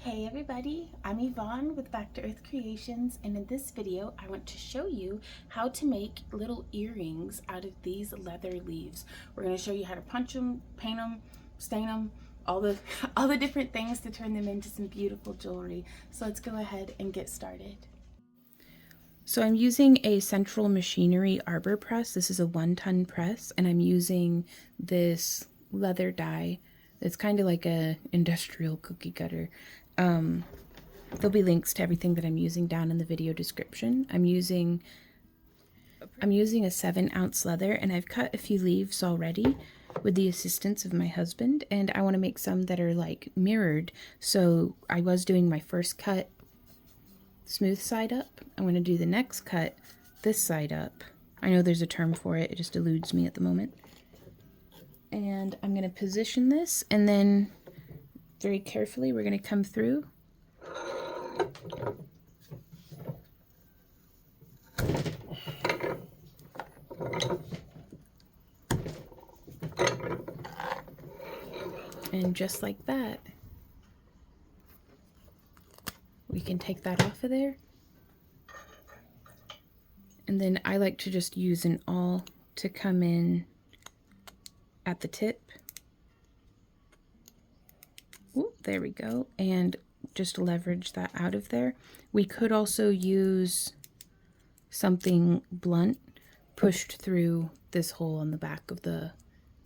Hey everybody, I'm Yvonne with Back to Earth Creations, and in this video I want to show you how to make little earrings out of these leather leaves. We're going to show you how to punch them, paint them, stain them, all the all the different things to turn them into some beautiful jewelry. So let's go ahead and get started. So I'm using a Central Machinery arbor press. This is a 1-ton press, and I'm using this leather die. It's kind of like a industrial cookie cutter. There'll be links to everything that I'm using down in the video description. I'm using a 7-ounce leather, and I've cut a few leaves already with the assistance of my husband, and I want to make some that are like mirrored. So I was doing my first cut smooth side up. I'm going to do the next cut this side up. I know there's a term for it, it just eludes me at the moment. And I'm going to position this, and then very carefully we're going to come through and just like that we can take that off of there. And then I like to just use an awl to come in at the tip. Ooh, there we go, and just leverage that out of there. We could also use something blunt pushed through this hole on the back of the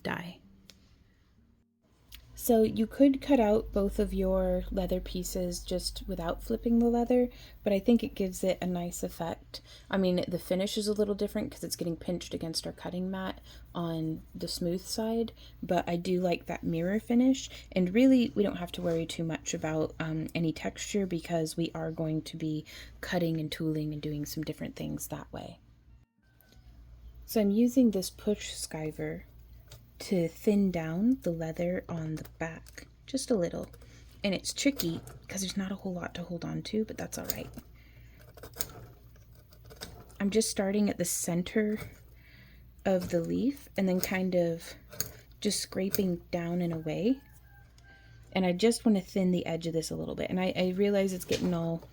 die. So you could cut out both of your leather pieces just without flipping the leather, but I think it gives it a nice effect. I mean, the finish is a little different because it's getting pinched against our cutting mat on the smooth side, but I do like that mirror finish, and really we don't have to worry too much about any texture because we are going to be cutting and tooling and doing some different things that way. So I'm using this push skiver to thin down the leather on the back just a little, and it's tricky because there's not a whole lot to hold on to, but that's all right. I'm just starting at the center of the leaf and then kind of just scraping down and away, and I just want to thin the edge of this a little bit, and I realize it's getting all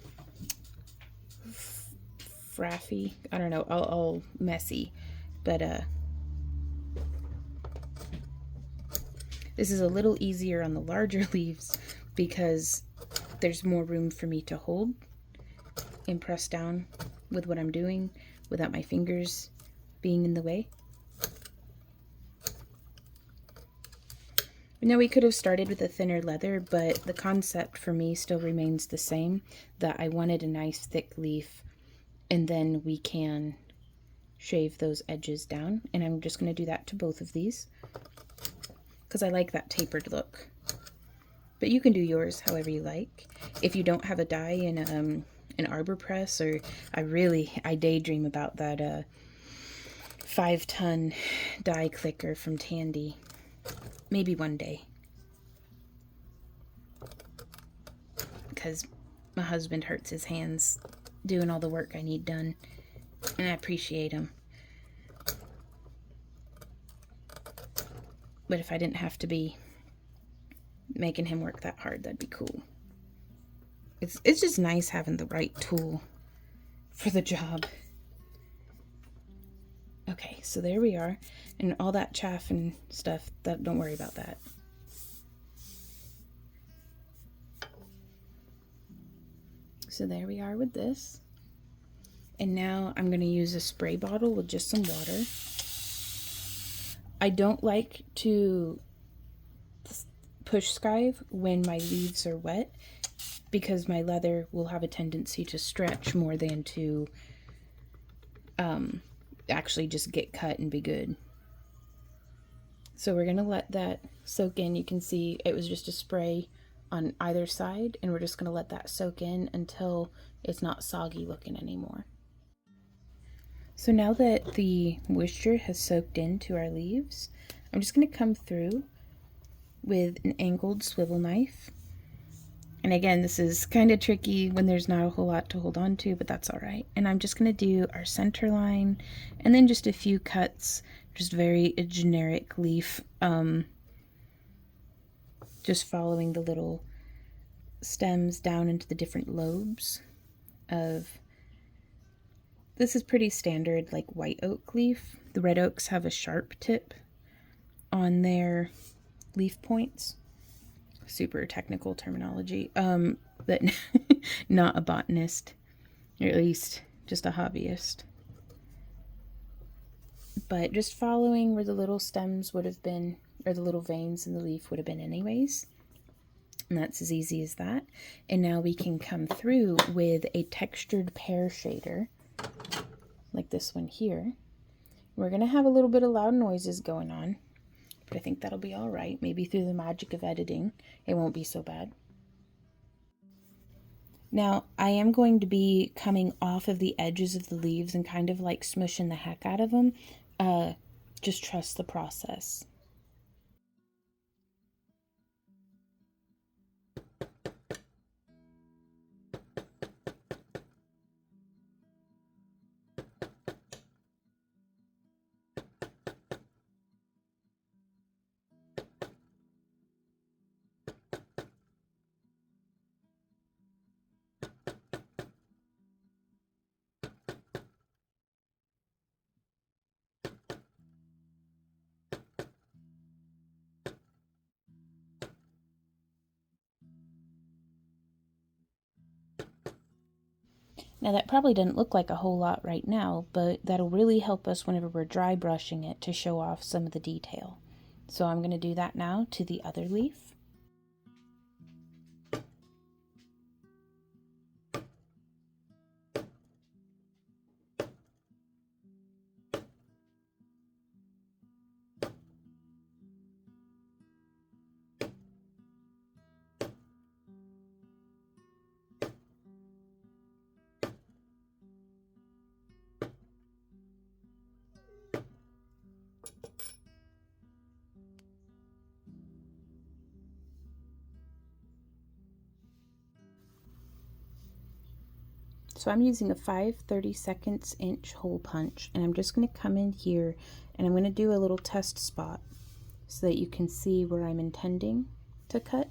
fraffy, I don't know, all messy, but this is a little easier on the larger leaves because there's more room for me to hold and press down with what I'm doing without my fingers being in the way. Now we could have started with a thinner leather, but the concept for me still remains the same, that I wanted a nice thick leaf, and then we can shave those edges down, and I'm just going to do that to both of these because I like that tapered look. But you can do yours however you like. If you don't have a die in an arbor press, or I daydream about that 5-ton die clicker from Tandy. Maybe one day. Because my husband hurts his hands doing all the work I need done, and I appreciate him. But if I didn't have to be making him work that hard, that'd be cool. It's just nice having the right tool for the job. Okay, so there we are, and all that chaff and stuff, don't worry about that. So there we are with this, and now I'm going to use a spray bottle with just some water. I don't like to push skive when my leaves are wet because my leather will have a tendency to stretch more than to actually just get cut and be good. So we're going to let that soak in. You can see it was just a spray on either side, and we're just going to let that soak in until it's not soggy looking anymore. So now that the moisture has soaked into our leaves, I'm just going to come through with an angled swivel knife. And again, this is kind of tricky when there's not a whole lot to hold on to, but that's all right. And I'm just going to do our center line and then just a few cuts, just very generic leaf, just following the little stems down into the different lobes of, this is pretty standard like white oak leaf. The red oaks have a sharp tip on their leaf points. Super technical terminology, but not a botanist, or at least just a hobbyist. But just following where the little stems would have been, or the little veins in the leaf would have been anyways. And that's as easy as that. And now we can come through with a textured pear shader, like this one here. We're going to have a little bit of loud noises going on, but I think that'll be all right. Maybe through the magic of editing, it won't be so bad. Now, I am going to be coming off of the edges of the leaves and kind of like smushing the heck out of them. Just trust the process. Now that probably doesn't look like a whole lot right now, but that'll really help us whenever we're dry brushing it to show off some of the detail. So I'm going to do that now to the other leaf. So I'm using a 5/32 inch hole punch, and I'm just going to come in here and I'm going to do a little test spot so that you can see where I'm intending to cut.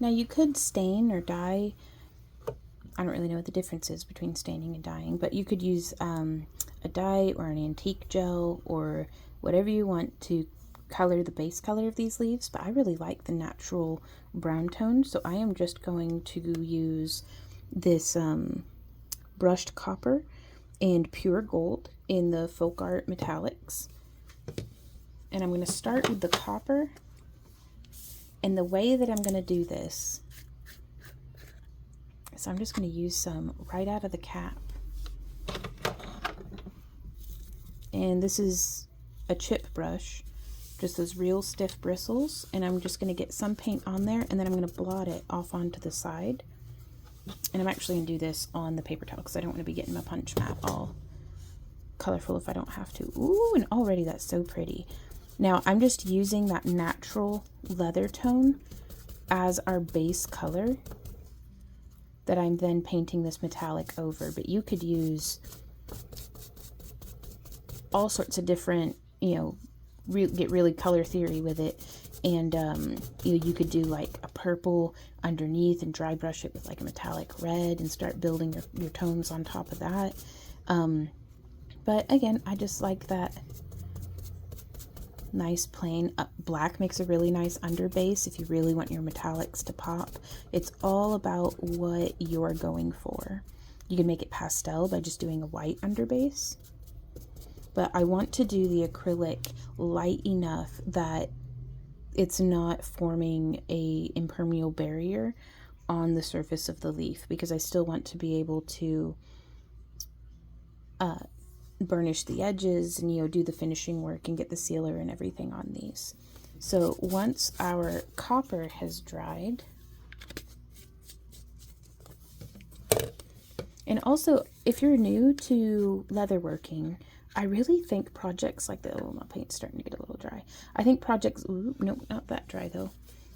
Now you could stain or dye. I don't really know what the difference is between staining and dyeing, but you could use a dye or an antique gel or whatever you want to color the base color of these leaves, but I really like the natural brown tone, so I am just going to use this brushed copper and pure gold in the Folk Art Metallics. And I'm going to start with the copper. And the way that I'm going to do this is I'm just going to use some right out of the cap. And this is a chip brush, just those real stiff bristles. And I'm just going to get some paint on there, and then I'm going to blot it off onto the side. And I'm actually going to do this on the paper towel because I don't want to be getting my punch mat all colorful if I don't have to. Ooh, and already that's so pretty. Now I'm just using that natural leather tone as our base color that I'm then painting this metallic over, but you could use all sorts of different, you know, get really color theory with it. And you could do like a purple underneath and dry brush it with like a metallic red and start building your tones on top of that. But again, I just like that nice plain. Black makes a really nice underbase if you really want your metallics to pop. It's all about what you're going for. You can make it pastel by just doing a white underbase, but I want to do the acrylic light enough that it's not forming a impermeable barrier on the surface of the leaf, because I still want to be able to burnish the edges and, you know, do the finishing work and get the sealer and everything on these. So once our copper has dried, And also, if you're new to leatherworking, I really think projects like the, oh, my paint's starting to get a little dry. I think projects, ooh, nope, not that dry though.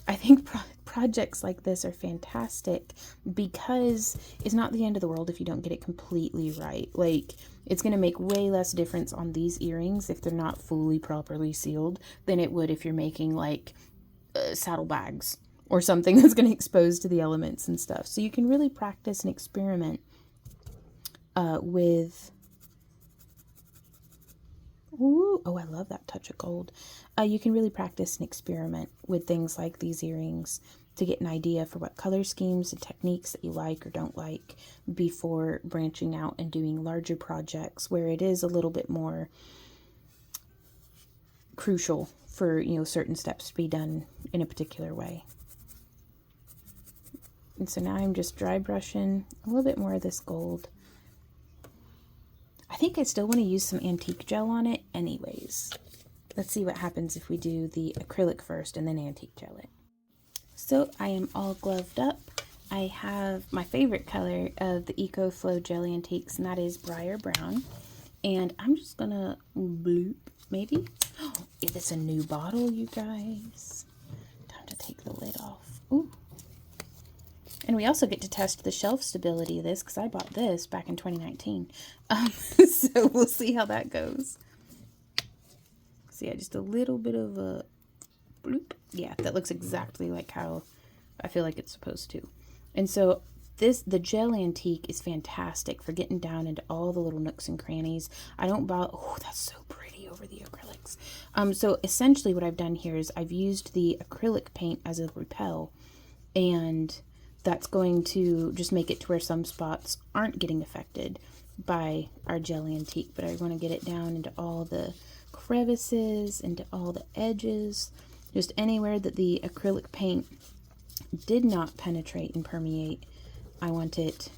I think projects like this are fantastic because it's not the end of the world if you don't get it completely right. Like, it's going to make way less difference on these earrings if they're not fully properly sealed than it would if you're making like saddlebags or something that's going to expose to the elements and stuff. So you can really practice and experiment with... Ooh, oh, I love that touch of gold. You can really practice and experiment with things like these earrings to get an idea for what color schemes and techniques that you like or don't like before branching out and doing larger projects where it is a little bit more crucial for, you know, certain steps to be done in a particular way. And so now I'm just dry brushing a little bit more of this gold. I think I still want to use some antique gel on it anyways. Let's see what happens if we do the acrylic first and then antique gel it. So I am all gloved up. I have my favorite color of the EcoFlow Gel Antiques, and that is Briar Brown. And I'm just gonna bloop, maybe. Oh, it's a new bottle, you guys. Time to take the lid off. Ooh. And we also get to test the shelf stability of this because I bought this back in 2019. So we'll see how that goes. So yeah, just a little bit of a bloop. Yeah, that looks exactly like how I feel like it's supposed to. And so the Gel Antique is fantastic for getting down into all the little nooks and crannies. I don't buy, oh, that's so pretty over the acrylics. So essentially what I've done here is I've used the acrylic paint as a repel, and that's going to just make it to where some spots aren't getting affected by our Gel Antique, but I want to get it down into all the crevices, into all the edges, just anywhere that the acrylic paint did not penetrate and permeate. I want it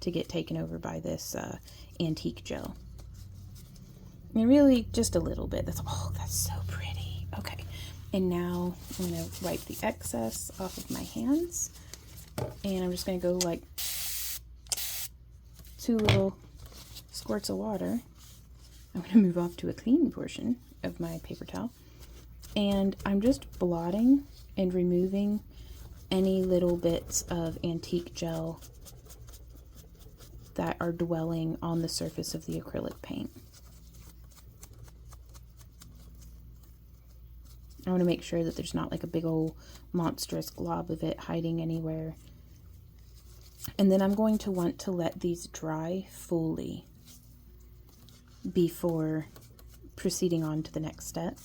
to get taken over by this antique gel. And really just a little bit. Oh, that's so pretty. Okay, and now I'm going to wipe the excess off of my hands. And I'm just going to go like 2 little squirts of water. I'm going to move off to a clean portion of my paper towel. And I'm just blotting and removing any little bits of antique gel that are dwelling on the surface of the acrylic paint. I want to make sure that there's not like a big old monstrous glob of it hiding anywhere. And then I'm going to want to let these dry fully before proceeding on to the next step,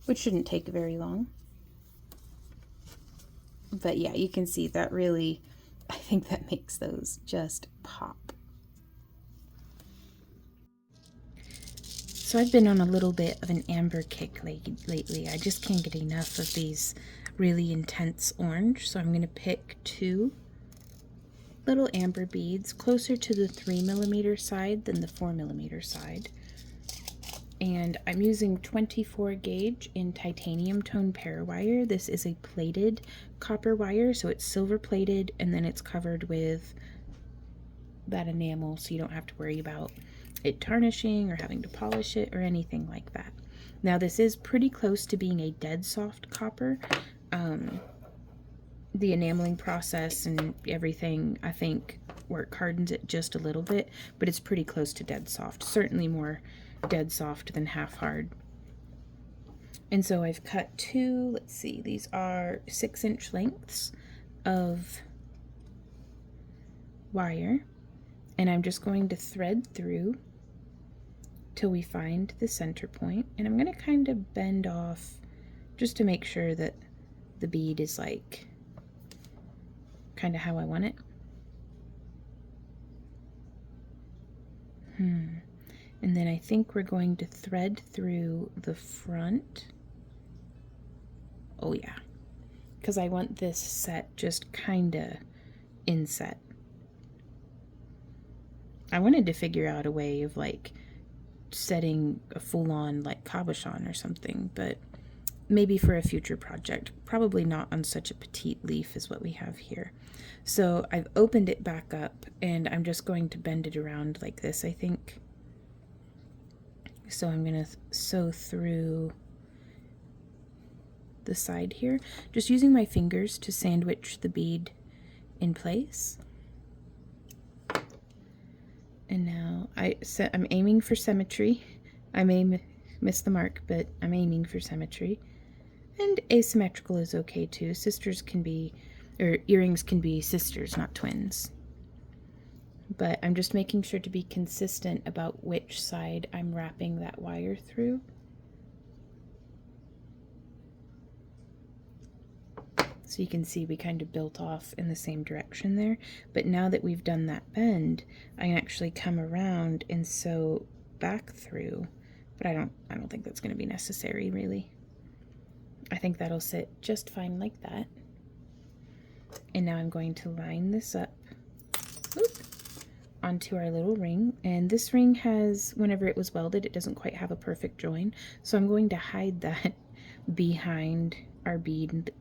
which shouldn't take very long. But yeah, you can see that really, I think that makes those just pop. So I've been on a little bit of an amber kick lately. I just can't get enough of these really intense orange. So I'm going to pick 2 little amber beads closer to the 3mm side than the 4mm side. And I'm using 24 gauge in titanium tone pear wire. This is a plated copper wire, so it's silver plated, and then it's covered with that enamel, so you don't have to worry about it tarnishing or having to polish it or anything like that. Now this is pretty close to being a dead soft copper. The enameling process and everything, I think, work hardens it just a little bit, but it's pretty close to dead soft. Certainly more dead soft than half hard. And so I've cut 2, let's see, these are 6-inch lengths of wire, and I'm just going to thread through till we find the center point, and I'm going to kind of bend off just to make sure that the bead is like kind of how I want it. And then I think we're going to thread through the front. Oh yeah, because I want this set just kind of inset. I wanted to figure out a way of like setting a full-on like cabochon or something, but maybe for a future project, probably not on such a petite leaf as what we have here. So I've opened it back up and I'm just going to bend it around like this, I think. So I'm going to sew through the side here, just using my fingers to sandwich the bead in place. And now I'm aiming for symmetry. I may miss the mark, but I'm aiming for symmetry. And asymmetrical is okay too. Sisters can be, or earrings can be sisters, not twins. But I'm just making sure to be consistent about which side I'm wrapping that wire through. So you can see we kind of built off in the same direction there. But now that we've done that bend, I can actually come around and sew back through. But I don't think that's going to be necessary, really. I think that'll sit just fine like that. And now I'm going to line this up onto our little ring. And this ring has, whenever it was welded, it doesn't quite have a perfect join. So I'm going to hide that behind our bead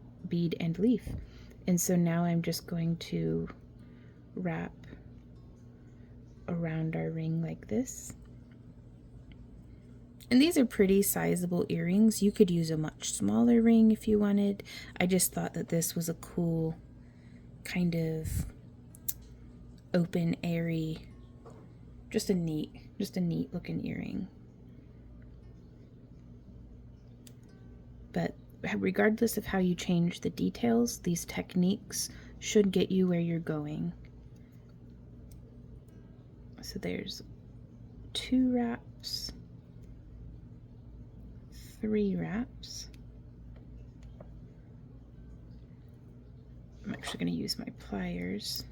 and leaf. And so now I'm just going to wrap around our ring like this. And these are pretty sizable earrings. You could use a much smaller ring if you wanted. I just thought that this was a cool kind of open, airy, just a neat looking earring. But regardless of how you change the details, these techniques should get you where you're going. So there's 2 wraps, 3 wraps. I'm actually going to use my pliers.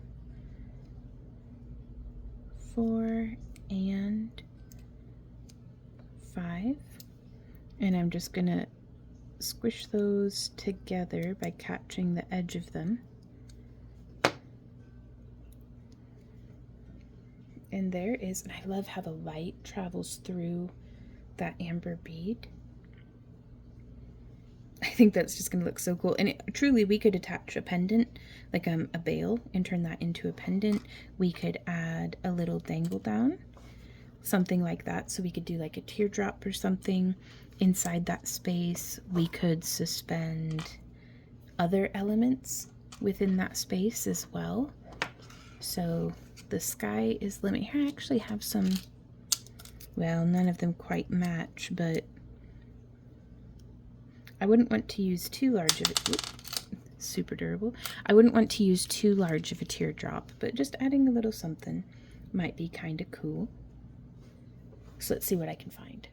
4 and 5. And I'm just going to squish those together by catching the edge of them. And there is, and I love how the light travels through that amber bead. I think that's just going to look so cool. And truly, we could attach a pendant, like a bail, and turn that into a pendant. We could add a little dangle down, something like that. So we could do like a teardrop or something inside that space. We could suspend other elements within that space as well. So the sky is limit. Here I actually have some, well, none of them quite match, but I wouldn't want to use too large of it. Super durable. I wouldn't want to use too large of a teardrop, but just adding a little something might be kind of cool. So let's see what I can find.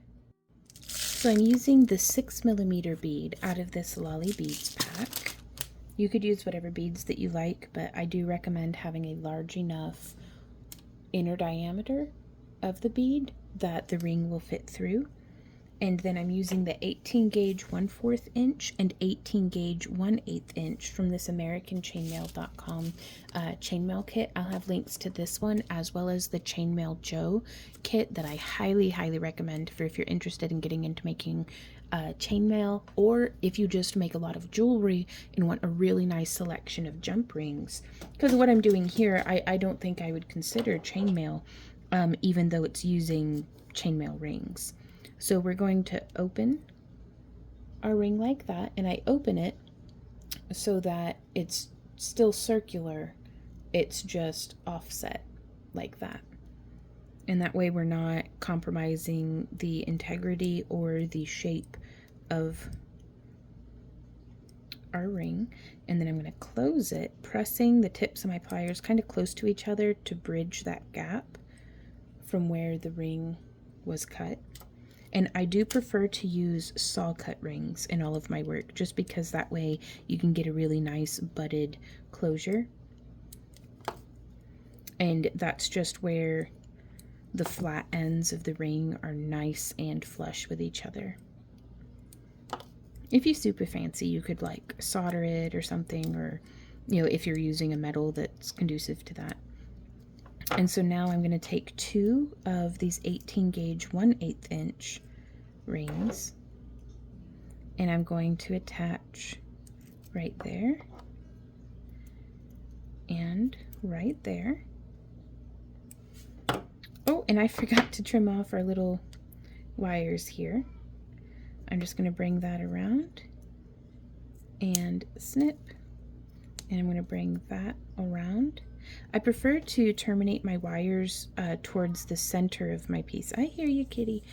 So I'm using the 6mm bead out of this Lolly Beads pack. You could use whatever beads that you like, but I do recommend having a large enough inner diameter of the bead that the ring will fit through. And then I'm using the 18 gauge 1/4 inch and 18 gauge 1/8 inch from this AmericanChainmail.com chainmail kit. I'll have links to this one as well as the Chainmail Joe kit that I highly, highly recommend for if you're interested in getting into making chainmail, or if you just make a lot of jewelry and want a really nice selection of jump rings. Because what I'm doing here, I don't think I would consider chainmail, even though it's using chainmail rings. So we're going to open our ring like that, and I open it so that it's still circular, it's just offset like that. And that way we're not compromising the integrity or the shape of our ring. And then I'm going to close it, pressing the tips of my pliers kind of close to each other to bridge that gap from where the ring was cut. And I do prefer to use saw cut rings in all of my work, just because that way you can get a really nice butted closure. And that's just where the flat ends of the ring are nice and flush with each other. If you super fancy, you could like solder it or something, or, you know, if you're using a metal that's conducive to that. And so now I'm going to take 2 of these 18 gauge 1/8 inch rings, And I'm going to attach right there and right there. Oh, and I forgot to trim off our little wires here. I'm just going to bring that around and snip, and I'm going to bring that around. I prefer to terminate my wires towards the center of my piece. I hear you, kitty.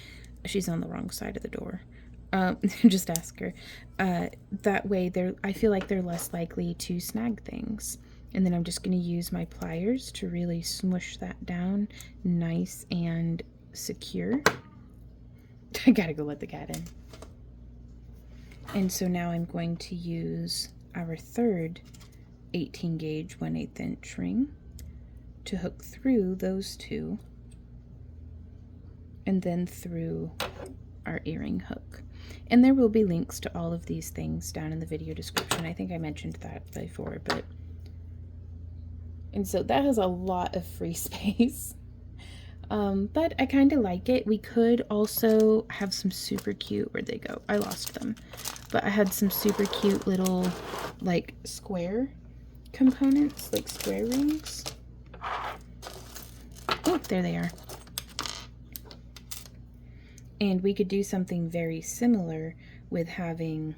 She's on the wrong side of the door. Just ask her. That way, I feel like they're less likely to snag things. And then I'm just going to use my pliers to really smush that down nice and secure. I gotta go let the cat in. And so now I'm going to use our third 18 gauge 1/8 inch ring to hook through those two and then through our earring hook. And there will be links to all of these things down in the video description. I think I mentioned that before, and so that has a lot of free space. But I kind of like it. We could also have some super cute, where'd they go? I lost them. But I had some super cute little like square components, like square rings. Oh, there they are. And we could do something very similar with having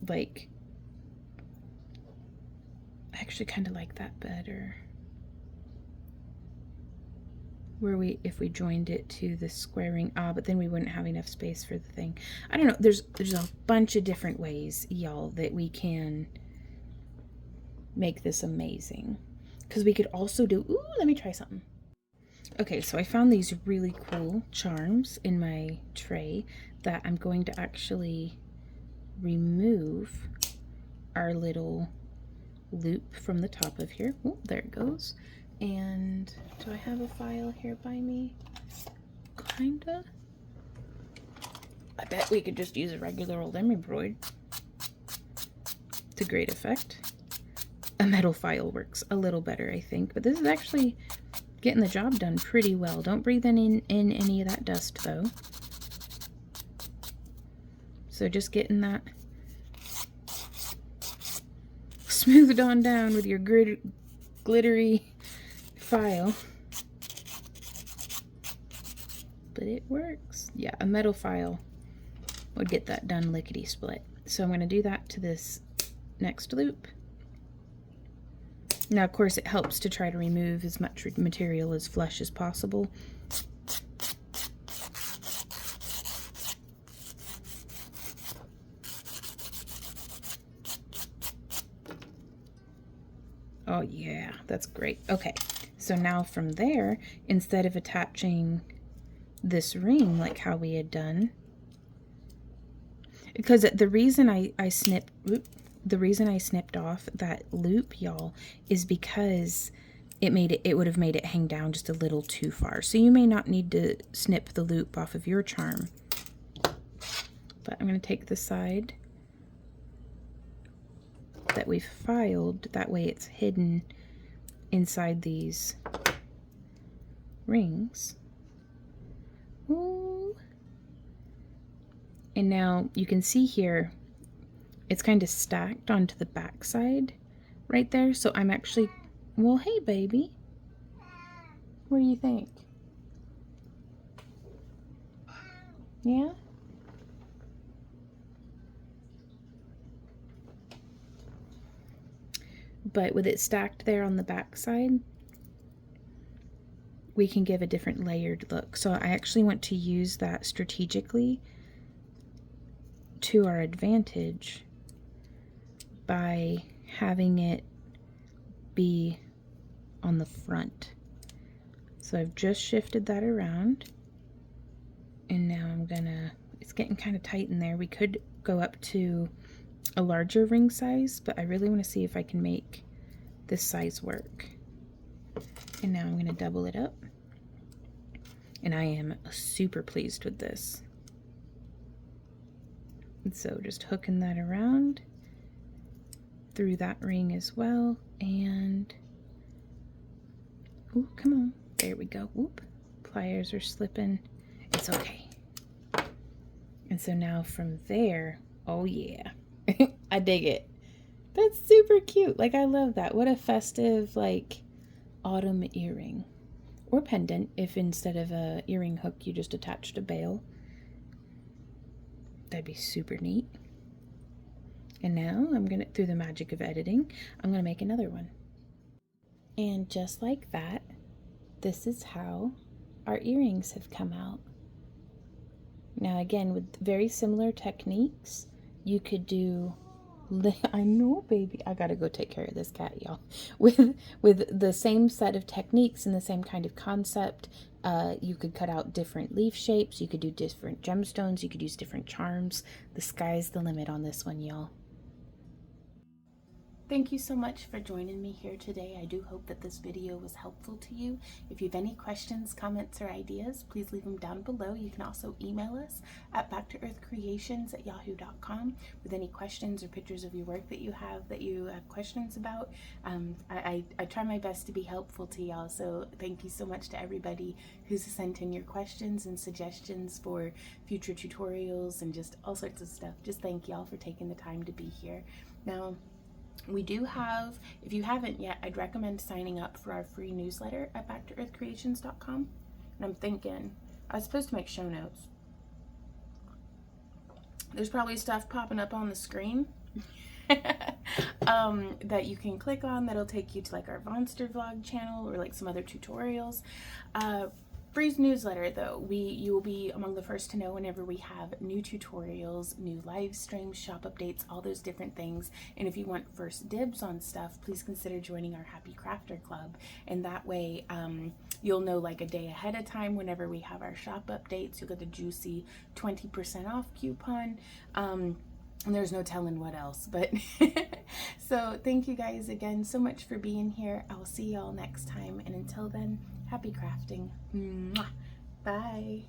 like, I actually kind of like that better. Where if we joined it to the square ring, but then we wouldn't have enough space for the thing. I don't know, there's a bunch of different ways, y'all, that we can make this amazing. Because we could also do, ooh, let me try something. Okay, so I found these really cool charms in my tray that I'm going to actually remove our little loop from the top of here. Oh, there it goes. And do I have a file here by me? Kinda. I bet we could just use a regular old emery broid to great effect. A metal file works a little better, I think, but this is actually getting the job done pretty well. Don't breathe in any of that dust, though. So just getting that smoothed on down with your glittery file. But it works. Yeah, a metal file would get that done lickety split. So I'm going to do that to this next loop. Now, of course, it helps to try to remove as much material as flush as possible. Oh yeah, that's great. Okay, so now from there, instead of attaching this ring like how we had done, because the reason I snipped off that loop, y'all, is because it would have made it hang down just a little too far. So you may not need to snip the loop off of your charm. But I'm going to take the side that we've filed, that way it's hidden inside these rings. Ooh. And now you can see here it's kind of stacked onto the back side right there. So I'm actually, well, hey baby, what do you think? Yeah? But with it stacked there on the back side, we can give a different layered look. So I actually want to use that strategically to our advantage by having it be on the front. So I've just shifted that around, and now I'm gonna, it's getting kind of tight in there. We could go up to a larger ring size, but I really want to see if I can make this size work. And now I'm going to double it up, and I am super pleased with this. And so just hooking that around through that ring as well, and ooh, come on, there we go. Whoop, pliers are slipping, it's okay. And so now from there, oh yeah, I dig it. That's super cute. Like, I love that. What a festive, like, autumn earring. Or pendant, if instead of a earring hook you just attached a bail. That'd be super neat. And now I'm gonna, through the magic of editing, I'm gonna make another one. And just like that, this is how our earrings have come out. Now again, with very similar techniques, you could do, I know, baby, I gotta go take care of this cat, y'all. With the same set of techniques and the same kind of concept, you could cut out different leaf shapes, you could do different gemstones, you could use different charms. The sky's the limit on this one, y'all. Thank you so much for joining me here today. I do hope that this video was helpful to you. If you have any questions, comments, or ideas, please leave them down below. You can also email us at backtoearthcreations@yahoo.com with any questions or pictures of your work that you have questions about. I try my best to be helpful to y'all, so thank you so much to everybody who's sent in your questions and suggestions for future tutorials and just all sorts of stuff. Just thank y'all for taking the time to be here. Now, we do have, if you haven't yet, I'd recommend signing up for our free newsletter at backtoearthcreations.com. And I'm thinking, I was supposed to make show notes. There's probably stuff popping up on the screen that you can click on that'll take you to like our Vonster vlog channel or like some other tutorials. Free newsletter though, you will be among the first to know whenever we have new tutorials, new live streams, shop updates, all those different things. And if you want first dibs on stuff, please consider joining our Happy Crafter Club. And that way you'll know like a day ahead of time whenever we have our shop updates. You'll get a juicy 20% off coupon. And there's no telling what else, but so thank you guys again so much for being here. I will see y'all next time, and until then, happy crafting. Mwah. Bye.